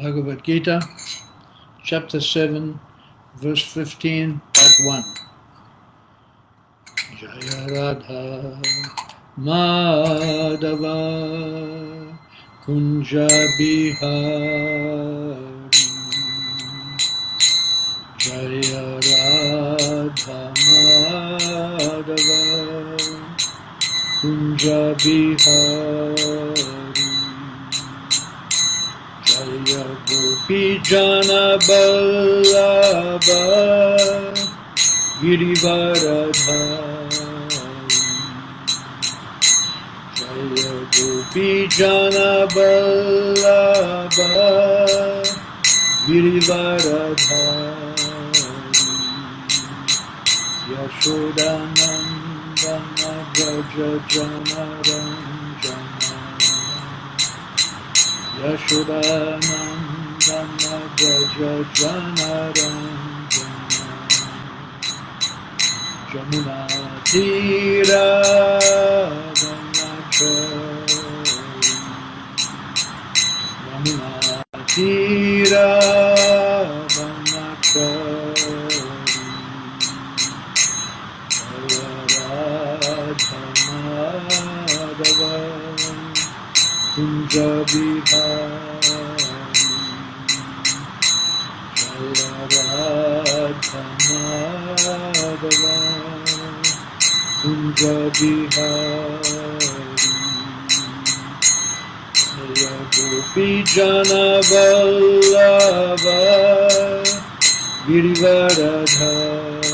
Bhagavad Gita, chapter 7, verse 15, part 1. Jaya Radha Madhava Kunja Bihari Jaya Radha Madhava Kunja Bihari Jaya Gopi Jana Ballabha Girivaradhari Jaya Gopi Jana Ballabha Girivaradhari Yashodanandana Vraja Jana Ranjana Yashodanandana Vraja Jana Ranjana Jamuna Tira Vanachari Yamuna Tira Vanachari Jaya Radha Madhava Kunja Bihari Jaya Radha Madhava Kunja Bihari Jaya Gopi Jana Vallabha Girivaradhari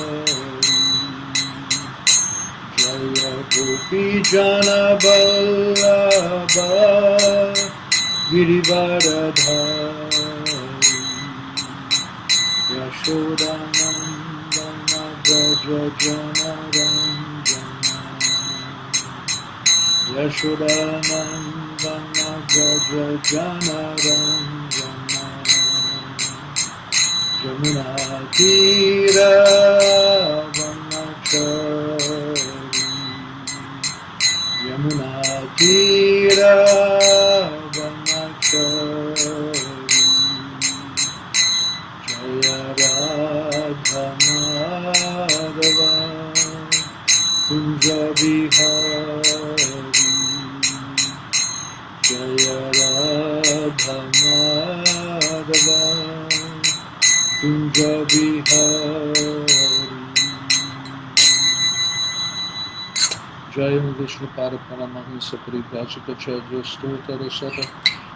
Jaya Gopi Jana Vallabha Girivaradhari Yashodanandana Vraja Jana Ranjana Yashodanandana Vraja Jana Ranjana Jamuna Tira Vanachari Yamuna Tira Vanachari Jaya Radha Madhava Kunja Bihari Jaya Radha Madhava Kunja Bihari Jai Vishnu Paramahamsa Paribhajikacharya Stotara Sata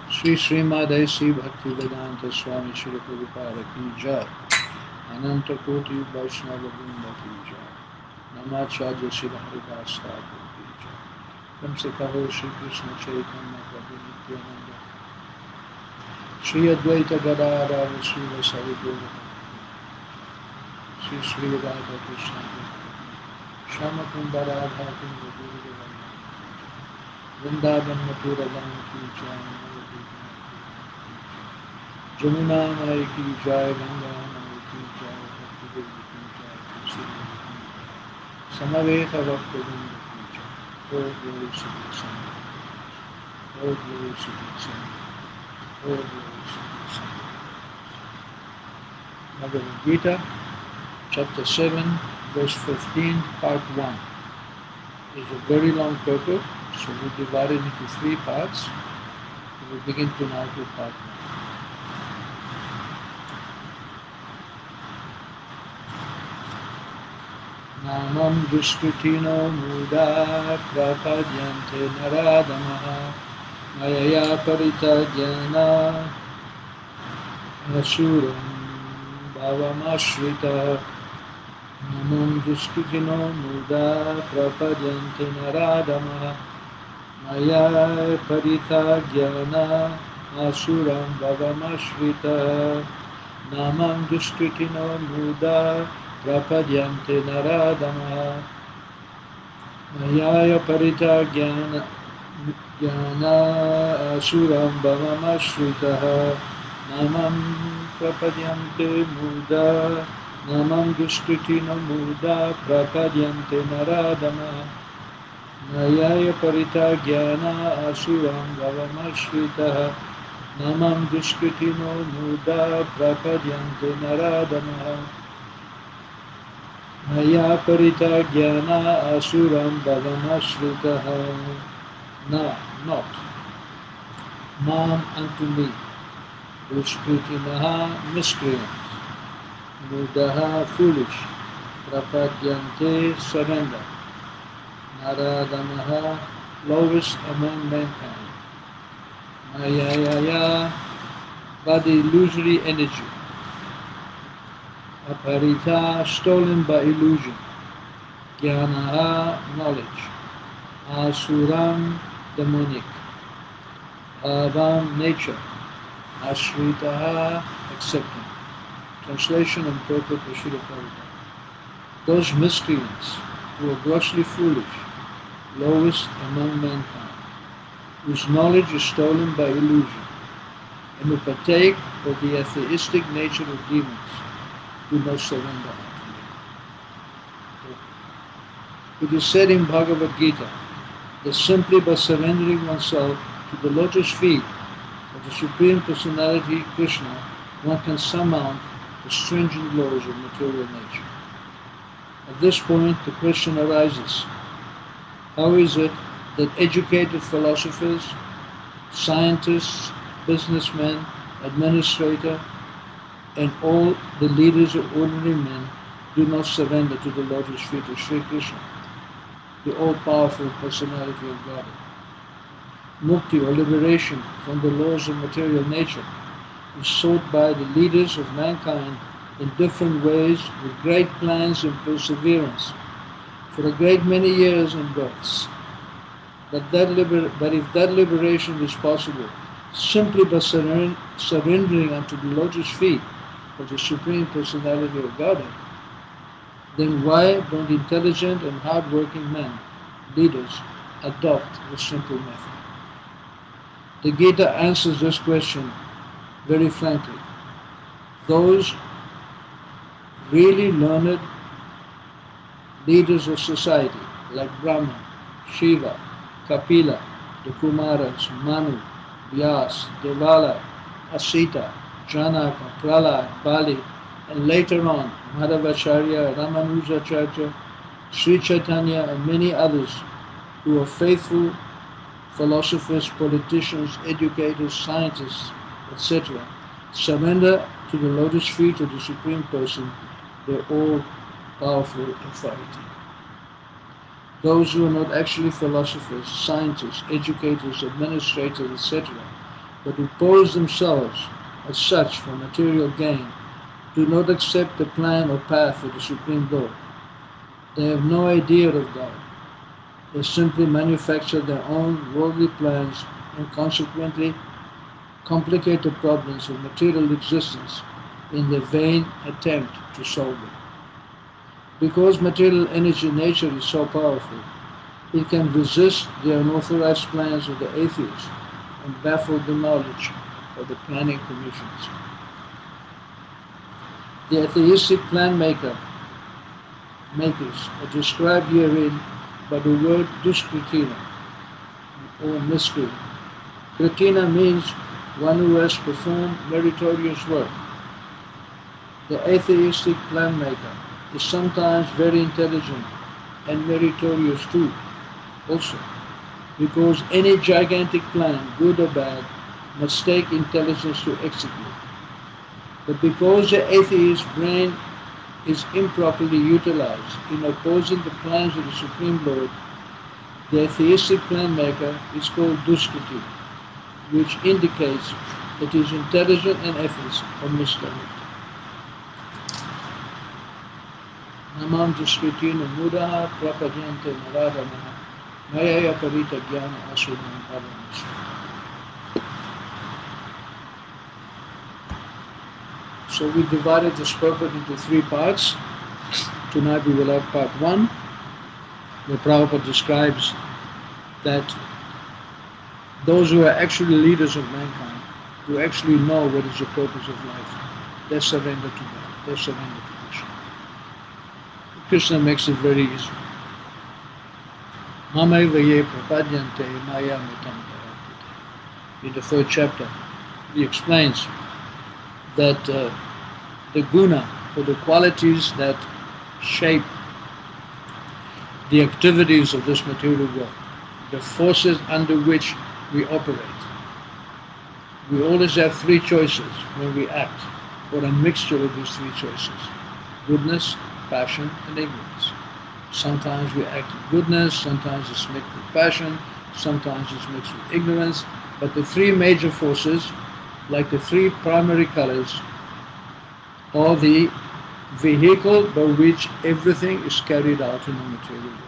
Sri Srimadesi Bhakti Vedanta Swami Shri Prabhupada Ki Jai Ananta Koti Vaishnava Vrinda Ki Jai Namacharya Shri Haridas Thakur Ki Jai Tam se kaho Shri Krishna Chaitanya Prabhu Nityananda Shri Advaita Gadadhar Shri Vasari Gaura Shri Shri Radha Krishna Shama Kunda Radha Kunda Guru Vrindavan Mathura Ram Ki Jai Jamuna Mai Ki Jai Ganga Mai Ki Jai Bhakti Devi Ki Jai Tulsi Devi Ki Jai Samaveta Bhakti Vrinda Ki Jai Oh Glory to the Sun Oh Glory to the Sun Oh Glory to the Sun Bhagavad Gita chapter 7 verse 15 part 1 is a very long purport, so we divide it into 3 parts. We will begin tonight with part 1. Namam Duskritino Muda Prapadyante Naradamaha Mayaya Paritajana Asuram Bhavamashrita Namam Duskritino Muda Prapadyante Naradamaha Maya Paritagyana Asuram Bhavamashrita Namam Duskritino Muda Prapadyante Naradamaha Maya Paritagyana Asuram Bhavamashrita Namam Prapadyante Muda Namam Duskritino Muda Prapadyante Naradamaha Nayaya Paritagyana Asuram Bhavamashritaha Namam duskritino muda prapadyante naradamaha maya parita jnana asuram bhavamashritaha. Na, not. Mam unto me. Duskritinaha, miscreants. Mudaha, foolish. Prapadyante, surrender. Naradamaha, lowest among mankind. Mayaya, by the illusory energy. Aparita, stolen by illusion. Jnanaha, knowledge. Asuram, demonic. Bhavam, nature. Ashritaha, accepting. Translation and purport of Srila Prabhupada. Those miscreants who are grossly foolish, lowest among mankind, whose knowledge is stolen by illusion, and who partake of the atheistic nature of demons, do not surrender unto me. It is said in Bhagavad Gita that simply by surrendering oneself to the lotus feet of the Supreme Personality Krishna, one can surmount the stringent laws of material nature. At this point, the question arises, how is it that educated philosophers, scientists, businessmen, administrators, and all the leaders of ordinary men do not surrender to the lotus feet of Sri Krishna, the all-powerful personality of God? Mukti, or liberation from the laws of material nature, is sought by the leaders of mankind in different ways with great plans and perseverance for a great many years and births. But if that liberation is possible simply by surrendering unto the lotus feet of the Supreme Personality of Godhead, then why don't intelligent and hard-working men, leaders, adopt the simple method? The Gita answers this question very frankly. Those really learned leaders of society like Brahma, Shiva, Kapila, the Kumaras, Manu, Vyas, Devala, Asita, Janaka, Prahlad, Bali, and later on Madhavacharya, Ramanujacharya, Sri Chaitanya, and many others who are faithful philosophers, politicians, educators, scientists, etc., surrender to the lotus feet of the Supreme Person, their all-powerful authority. Those who are not actually philosophers, scientists, educators, administrators, etc., but who pose themselves as such for material gain, do not accept the plan or path of the Supreme Lord. They have no idea of God. They simply manufacture their own worldly plans and consequently complicate the problems of material existence in their vain attempt to solve them. Because material energy nature is so powerful, it can resist the unauthorized plans of the atheists and baffle the knowledge of the planning commissions. The atheistic plan makers are described herein by the word duskritina, or miscreant. Kritina means one who has performed meritorious work. The atheistic plan maker is sometimes very intelligent and meritorious too, also, because any gigantic plan, good or bad, must take intelligence to execute. But because the atheist's brain is improperly utilized in opposing the plans of the Supreme Lord, the atheistic plan maker is called Duskriti, which indicates that his intelligence and efforts are misdirected. Namam Duskritina Mudaha Prapadyante Naradamaha Mayaya Parita Jnana Asudam Bhavamashritaha. So we divided this purport into three parts. Tonight we will have part 1, where Prabhupada describes that those who are actually leaders of mankind, who actually know what is the purpose of life, they surrender to God, they surrender to Krishna. Krishna makes it very easy. Mamaiva ye prapadyante maya mutam parapite. In the 3rd chapter, he explains that the guna, or the qualities that shape the activities of this material world, the forces under which we operate. We always have three choices when we act, or a mixture of these three choices: goodness, passion, and ignorance. Sometimes we act with goodness, sometimes it's mixed with passion, sometimes it's mixed with ignorance, but the three major forces, like the three primary colors, are the vehicle by which everything is carried out in the material world.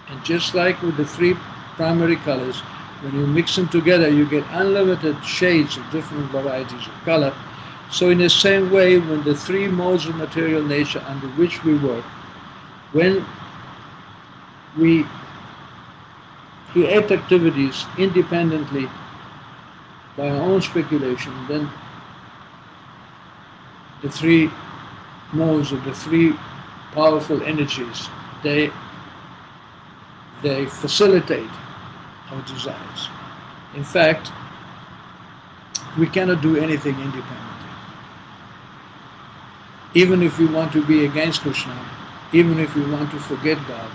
And just like with the three primary colors, when you mix them together, you get unlimited shades of different varieties of color. So in the same way, when the three modes of material nature under which we work, when we create activities independently by our own speculation, then the three modes of the three powerful energies, they facilitate our desires. In fact, we cannot do anything independently. Even if we want to be against Krishna, even if we want to forget God,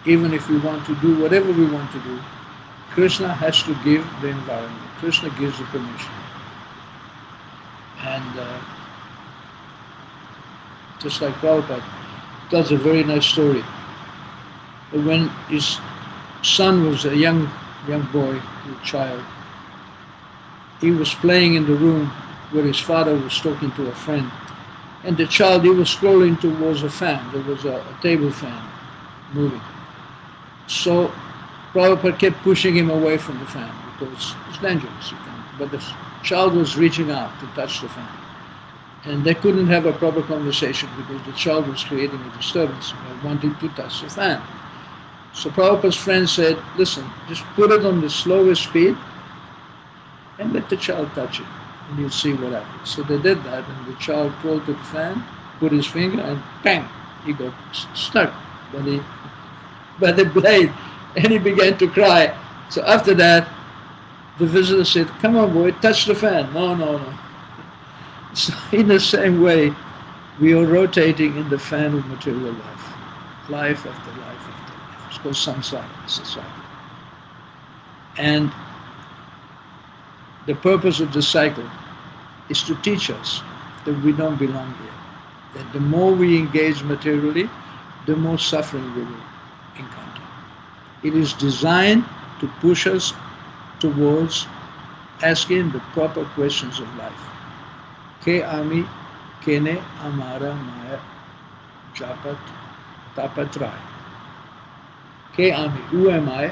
even if we want to do whatever we want to do, Krishna has to give the environment. Krishna gives the permission. And just like Prabhupada tells a very nice story. When his son was a young boy, a child, he was playing in the room where his father was talking to a friend. And the child, he was scrolling towards a fan. There was a table fan moving. So Prabhupada kept pushing him away from the fan because it's dangerous. But the child was reaching out to touch the fan. And they couldn't have a proper conversation because the child was creating a disturbance by wanting to touch the fan. So Prabhupada's friend said, listen, just put it on the slowest speed and let the child touch it, and you'll see what happens. So they did that, and the child pulled the fan, put his finger, and bang, he got stuck by the blade, and he began to cry. So after that, the visitor said, come on boy, touch the fan. No. So in the same way, we are rotating in the fan of material life, life after life after life. It's called samsara, it's a cycle. And the purpose of the cycle is to teach us that we don't belong here. That the more we engage materially, the more suffering we will encounter. It is designed to push us towards asking the proper questions of life. Ke ami, kene amara maya japat tapatrai. Ke ami, who am I?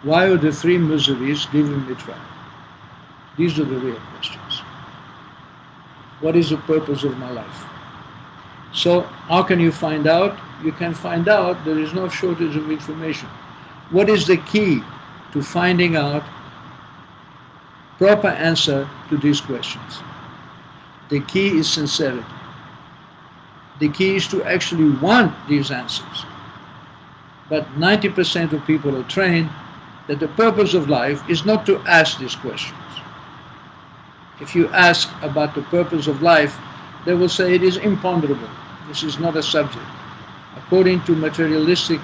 Why are the three miseries giving me trouble? These are the real questions. What is the purpose of my life? So how can you find out? You can find out. There is no shortage of information. What is the key to finding out proper answer to these questions? The key is sincerity. The key is to actually want these answers. But 90% of people are trained that the purpose of life is not to ask these questions. If you ask about the purpose of life, they will say it is imponderable. This is not a subject. According to materialistic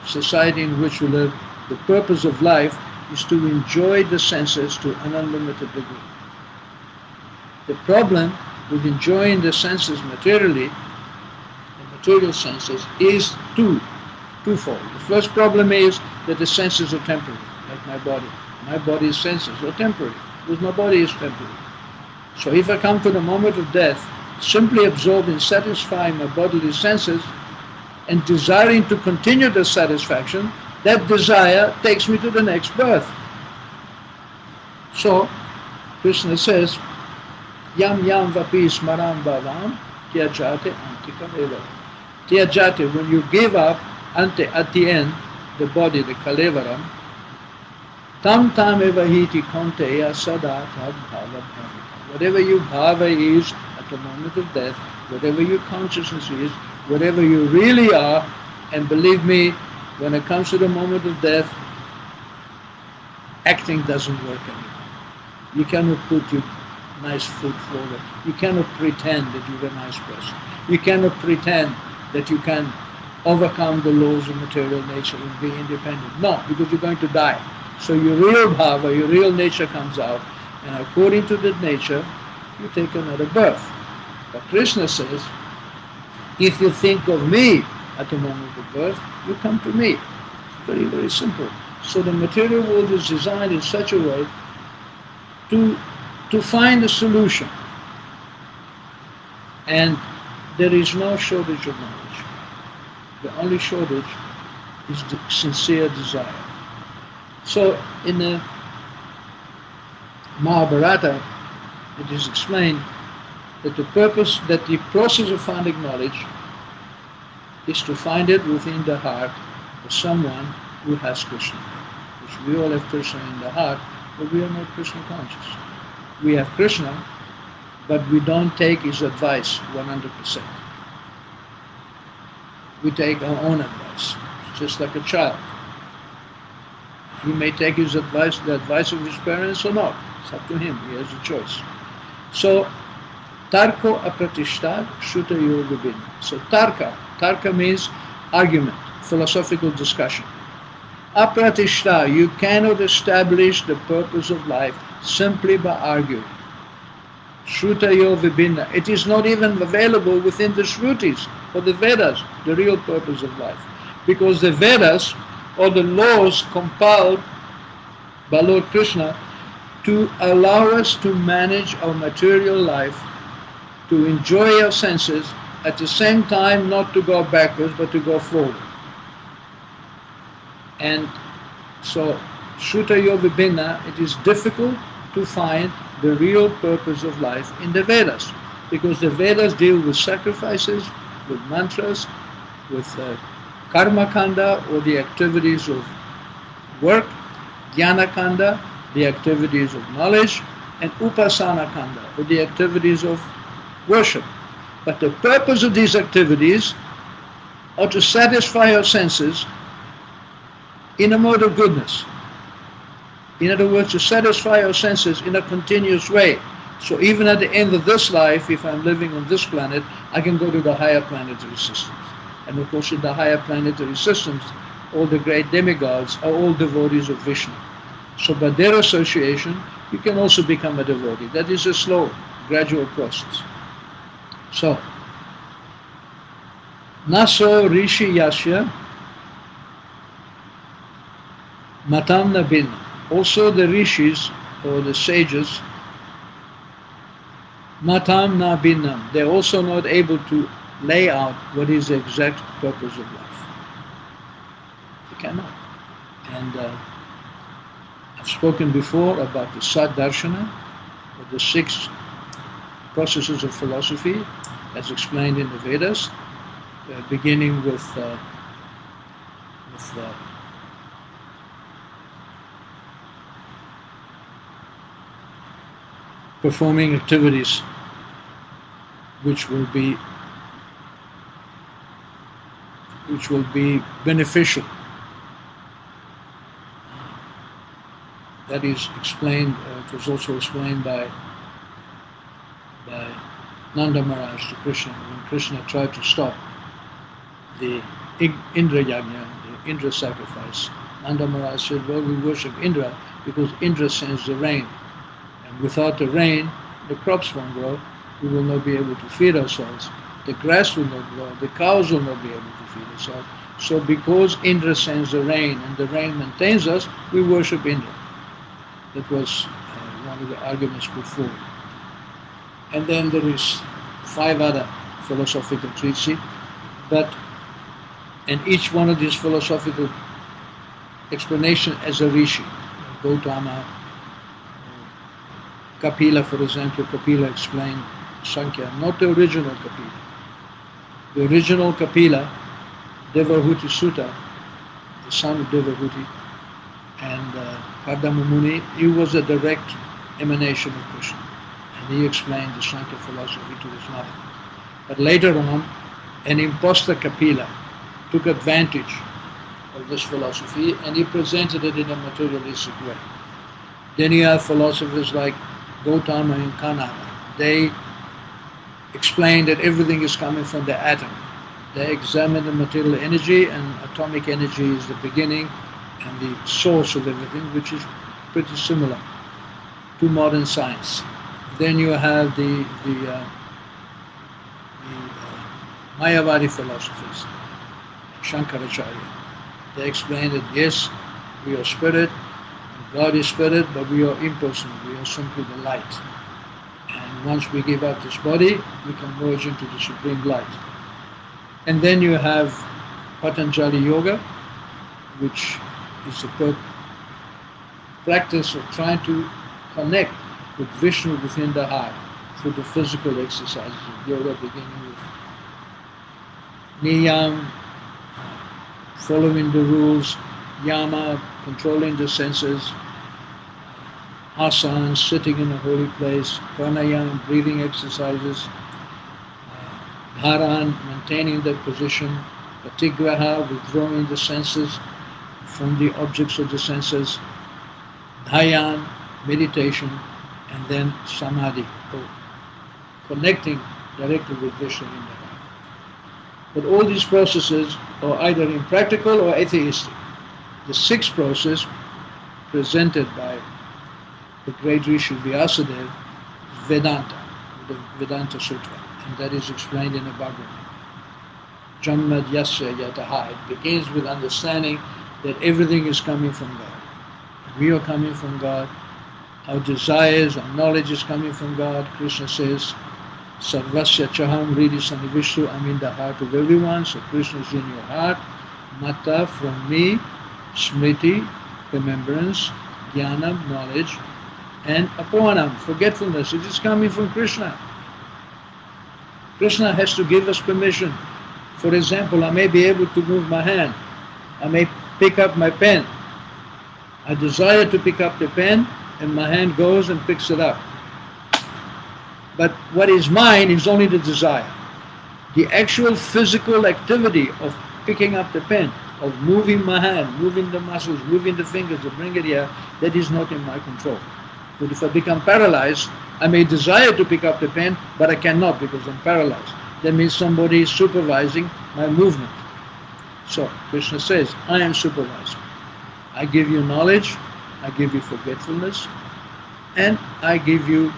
society in which we live, the purpose of life is to enjoy the senses to an unlimited degree. The problem with enjoying the senses materially, the material senses, is twofold. The first problem is that the senses are temporary, like my body. My body's senses are temporary, because my body is temporary. So if I come to the moment of death, simply absorbed in satisfying my bodily senses and desiring to continue the satisfaction, that desire takes me to the next birth. So Krishna says, Yam yam vapi smaram bhavam tyajate antika eva. Tyajate, when you give up at the end, the body, the kalevaram, tam tam eva hiti konteya sada tad bhava bhavika. Whatever your bhava is at the moment of death, whatever your consciousness is, whatever you really are, and believe me, when it comes to the moment of death, acting doesn't work anymore. You cannot put your nice foot forward. You cannot pretend that you're a nice person. You cannot pretend that you can overcome the laws of material nature and be independent. No, because you're going to die. So your real bhava, your real nature comes out, and according to that nature, you take another birth. But Krishna says, if you think of me at the moment of birth, you come to me. Very, very simple. So the material world is designed in such a way to find a solution. And there is no shortage of knowledge. The only shortage is the sincere desire. So in the Mahabharata, it is explained that the process of finding knowledge is to find it within the heart of someone who has Krishna. Because we all have Krishna in the heart, but we are not Krishna conscious. We have Krishna, but we don't take his advice 100%. We take our own advice, just like a child. He may take his advice, the advice of his parents, or not. It's up to him. He has a choice. So, tarko apratishta shutayo vibhinna. So tarka means argument, philosophical discussion. Apratishta, you cannot establish the purpose of life simply by arguing. Shrutayo vibhinna. It is not even available within the Shrutis or the Vedas, the real purpose of life. Because the Vedas, or the laws compiled by Lord Krishna to allow us to manage our material life, to enjoy our senses, at the same time not to go backwards but to go forward. And so, Shrutayo vibhinna, it is difficult to find the real purpose of life in the Vedas, because the Vedas deal with sacrifices, with mantras, with karma kanda, or the activities of work, jnana kanda, the activities of knowledge, and upasana kanda, or the activities of worship. But the purpose of these activities are to satisfy our senses in a mode of goodness. In other words, to satisfy our senses in a continuous way. So even at the end of this life, if I'm living on this planet, I can go to the higher planetary systems. And of course in the higher planetary systems, all the great demigods are all devotees of Vishnu. So by their association, you can also become a devotee. That is a slow, gradual process. So, naso rishi yasya matam na binna. Also the rishis, or the sages, matam na binnam, they're also not able to lay out what is the exact purpose of life. They cannot. And I've spoken before about the Sat Darshana, or the 6 processes of philosophy, as explained in the Vedas, beginning with performing activities which will be beneficial. That is explained, it was also explained by Nanda Maharaj to Krishna, when Krishna tried to stop the Indra Yajna, the Indra sacrifice. Nanda Maharaj said, well, we worship Indra because Indra sends the rain. And without the rain, the crops won't grow, we will not be able to feed ourselves, the grass will not grow, the cows will not be able to feed themselves. So because Indra sends the rain and the rain maintains us, we worship Indra. That was one of the arguments put forward. And then there is 5 other philosophical treatises, and each one of these philosophical explanations as a rishi. Gautama, Kapila, for example, Kapila explained Sankhya, not the original Kapila. The original Kapila, Devahuti Sutta, the son of Devahuti, and Kardama Muni, he was a direct emanation of Krishna. And he explained the Sankhya philosophy to his mother. But later on, an impostor Kapila took advantage of this philosophy and he presented it in a materialistic way. Then you have philosophers like Gautama and Kanada. They explain that everything is coming from the atom. They examine the material energy, and atomic energy is the beginning and the source of everything, which is pretty similar to modern science. Then you have the Mayavadi philosophers, Shankaracharya. They explain that yes, we are spirit, God is spirit, but we are impersonal, we are simply the light. And once we give up this body, we can merge into the supreme light. And then you have Patanjali Yoga, which is the practice of trying to connect with Vishnu within the heart through the physical exercises of yoga, beginning with niyam, following the rules, yama, controlling the senses, asana, sitting in a holy place, pranayama, breathing exercises, dharan, maintaining that position, patigraha, withdrawing the senses from the objects of the senses, dhyan, meditation, and then samadhi, connecting directly with Vishnu in the heart. But all these processes are either impractical or atheistic. The sixth process presented by the great Rishi Vyasadeva is Vedanta, the Vedanta Sutra, and that is explained in the Bhagavad Gita. Janmad yasya yataha. It begins with understanding that everything is coming from God. We are coming from God. Our desires, our knowledge is coming from God. Krishna says, Sarvasya chaham ridi sanivishtu. I'm in the heart of everyone, so Krishna is in your heart. Mata, from me, smriti, remembrance, jnana, knowledge, and apohanam, forgetfulness. It is coming from Krishna. Krishna has to give us permission. For example, I may be able to move my hand. I may pick up my pen. I desire to pick up the pen, and my hand goes and picks it up. But what is mine is only the desire. The actual physical activity of picking up the pen, of moving my hand, moving the muscles, moving the fingers to bring it here, that is not in my control. But if I become paralyzed, I may desire to pick up the pen, but I cannot because I'm paralyzed. That means somebody is supervising my movement. So Krishna says, I am supervising. I give you knowledge, I give you forgetfulness, and I give you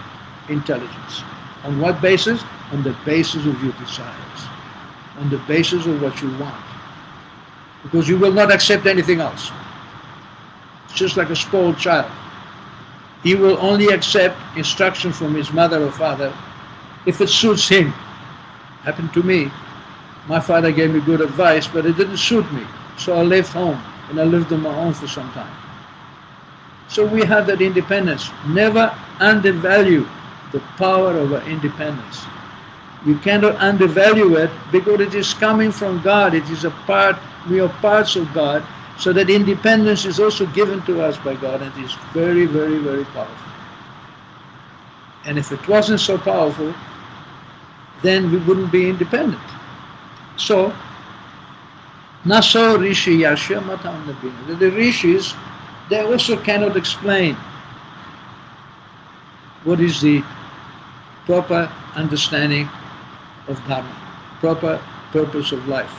intelligence. On what basis? On the basis of your desires, on the basis of what you want. Because you will not accept anything else. It's just like a spoiled child. He will only accept instruction from his mother or father if it suits him. Happened to me. My father gave me good advice, but it didn't suit me. So I left home, and I lived on my own for some time. So we have that independence. Never undervalue the power of our independence. You cannot undervalue it because it is coming from God. It is a part, we are parts of God. So that independence is also given to us by God, and it is very, very, very powerful. And if it wasn't so powerful, then we wouldn't be independent. So, Naso Rishi Yashya Matam Nabina. The Rishis, they also cannot explain what is the proper understanding of Dharma, proper purpose of life.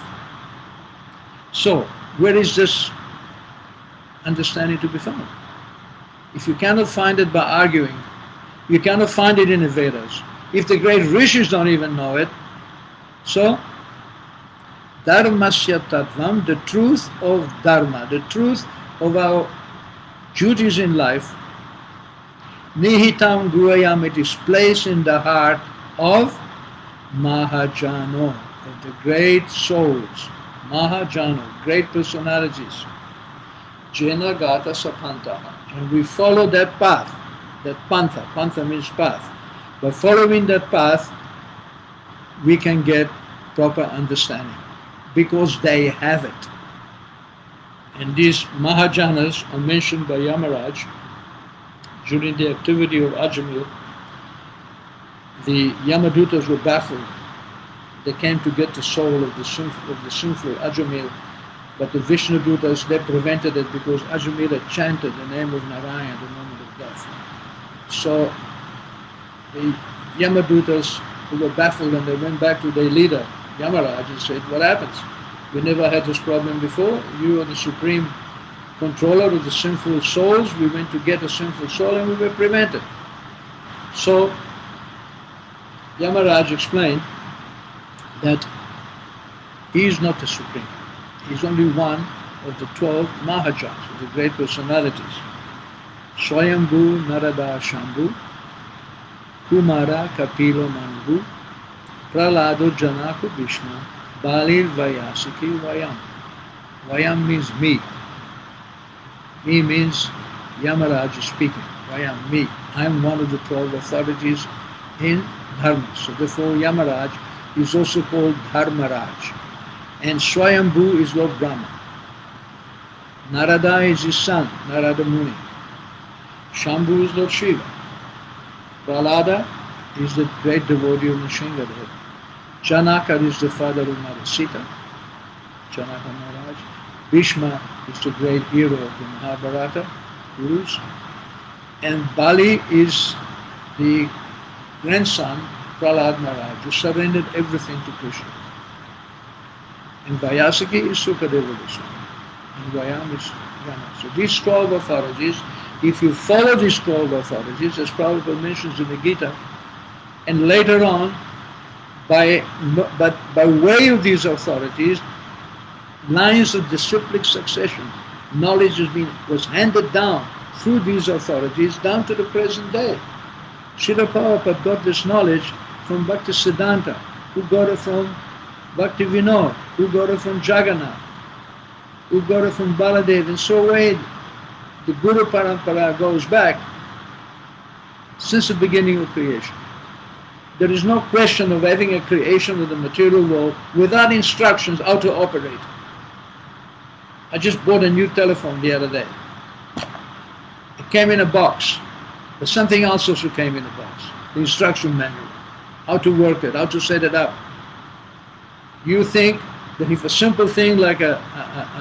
So, where is this understanding to be found? If you cannot find it by arguing, you cannot find it in the Vedas. If the great rishis don't even know it, so Dharmasya Tattvam, the truth of Dharma, the truth of our duties in life, Nihitam Gurayam, it is placed in the heart of Mahajano, of the great souls. Mahajano, great personalities. Jena Gata Sapantaha. And we follow that path, that pantha. Pantha means path. By following that path, we can get proper understanding because they have it. And these Mahajanas are mentioned by Yamaraj during the activity of Ajamil. The Yamadutas were baffled. They came to get the soul of the sinful Ajamil, But the Vishnu Dutas, they prevented it because Ajamila chanted the name of Narayan at the moment of death. So the Yamadutas, who were baffled, and they went back to their leader, Yamaraj, and said, what happens? We never had this problem before. You are the supreme controller of the sinful souls. We went to get a sinful soul and we were prevented. So Yamaraj explained that he is not the supreme. He is only one of the 12 Mahajans, of the great personalities. Swayambhu Narada Shambhu, Kumara Kapila Mangu, Pralado Janaka Bhishma, Balir Vayasiki Vayam. Vayam means me. Me means Yamaraj is speaking. Vayam, me. I am one of the 12 authorities in Dharma. So therefore Yamaraj is also called Dharmaraj. And Swayambhu is Lord Brahma. Narada is his son, Narada Muni. Shambhu is Lord Shiva. Prahlada is the great devotee of Nrsimhadev. Janaka is the father of Mother Sita, Janaka Maharaj. Bhishma is the great hero of the Mahabharata, Gurus. And Bali is the grandson of Prahlad Maharaj, who surrendered everything to Krishna. And Vyasaki is Sukadeva Goswami. And Vayam is Rama. So these 12 authorities, if you follow these 12 authorities, as Prabhupada mentions in the Gita, and later on, by way of these authorities, lines of disciplic succession, knowledge was handed down through these authorities down to the present day. Srila Prabhupada got this knowledge from Bhakti Siddhanta, who got it from Bhakti Vinod, who got it from Jagannath, who got it from Baladev, and so way the Guru Parampara goes back since the beginning of creation. There is no question of having a creation of the material world without instructions how to operate. I just bought a new telephone the other day. It came in a box, but something else also came in a box. The instruction manual, how to work it, how to set it up. You think that if a simple thing like a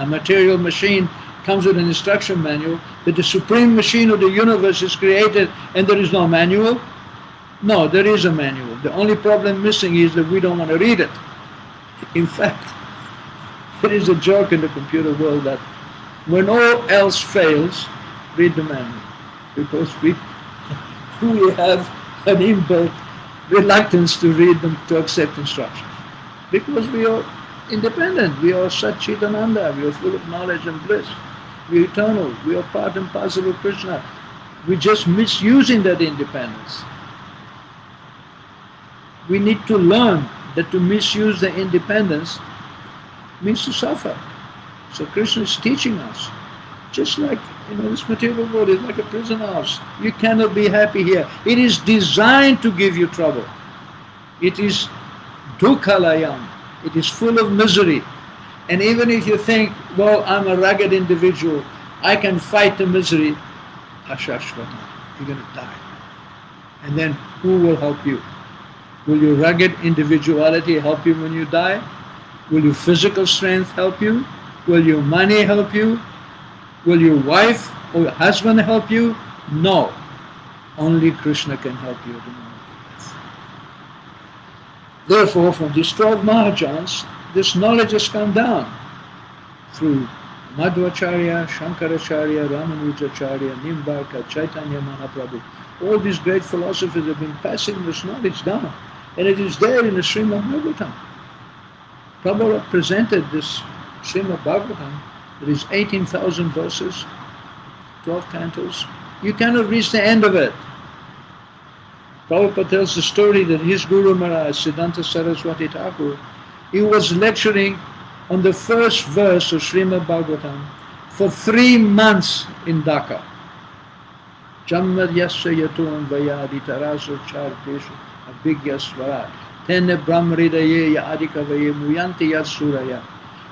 material machine comes with an instruction manual, that the supreme machine of the universe is created and there is no manual? No, there is a manual. The only problem missing is that we don't want to read it. In fact, it is a joke in the computer world that when all else fails, read the manual. Because we have an inbuilt reluctance to read them, to accept instructions. Because we are independent, we are Satchitananda, we are full of knowledge and bliss. We are eternal, we are part and parcel of Krishna. We're just misusing that independence. We need to learn that to misuse the independence means to suffer. So Krishna is teaching us. Just like, this material world is like a prison house. You cannot be happy here. It is designed to give you trouble. It is dukkhalayam. It is full of misery. And even if you think, well, I'm a rugged individual, I can fight the misery, ashashvata, you're going to die. And then who will help you? Will your rugged individuality help you when you die? Will your physical strength help you? Will your money help you? Will your wife or your husband help you? No. Only Krishna can help you at the moment of death. Therefore, from these 12 Mahajans, this knowledge has come down through Madhvacharya, Shankaracharya, Ramanujacharya, Nimbarka, Chaitanya Mahaprabhu. All these great philosophers have been passing this knowledge down. And it is there in the Srimad Bhagavatam. Prabhupada presented this Srimad Bhagavatam. There is 18,000 verses, 12 cantos. You cannot reach the end of it. Prabhupada tells the story that his Guru Maharaj, Siddhanta Saraswati Thakur, he was lecturing on the first verse of Srimad Bhagavatam for 3 months in Dhaka. Jammad yasya yatum vayadi taraso charteshu abhigya swarat tenne brahmridaye ya adikavaye muyanti yatsuraya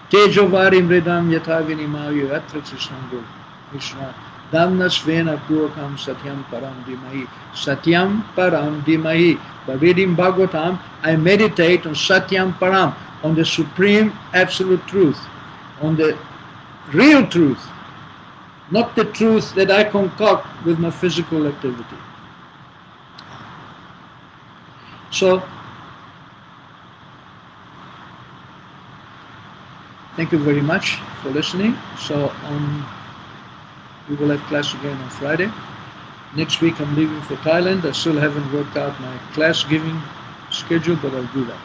tejovari mridam yatha vinimayu yatra krishnango Krishna damna svena purokam satyam param dimahi satyam param dimahi. By reading Bhagavatam, I meditate on satyam param, on the supreme absolute truth, on the real truth, not the truth that I concoct with my physical activity. So, thank you very much for listening. So, we will have class again on Friday. Next week I'm leaving for Thailand. I still haven't worked out my class giving schedule, but I'll do that.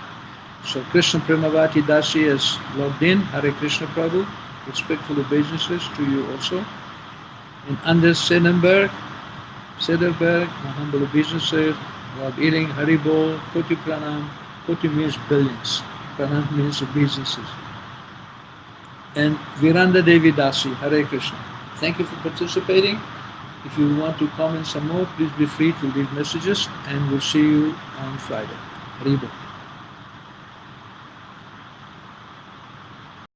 So Krishna Premavati Dasi has logged in. Hare Krishna Prabhu. Respectful obeisances to you also. And Anders Sederberg, my humble obeisances, while eating Haribol, Koti Pranam. Koti means billions. Pranam means obeisances. And Viranda Devi Dasi, Hare Krishna. Thank you for participating. If you want to comment some more, please be free to leave messages, and we'll see you on Friday. Haribol.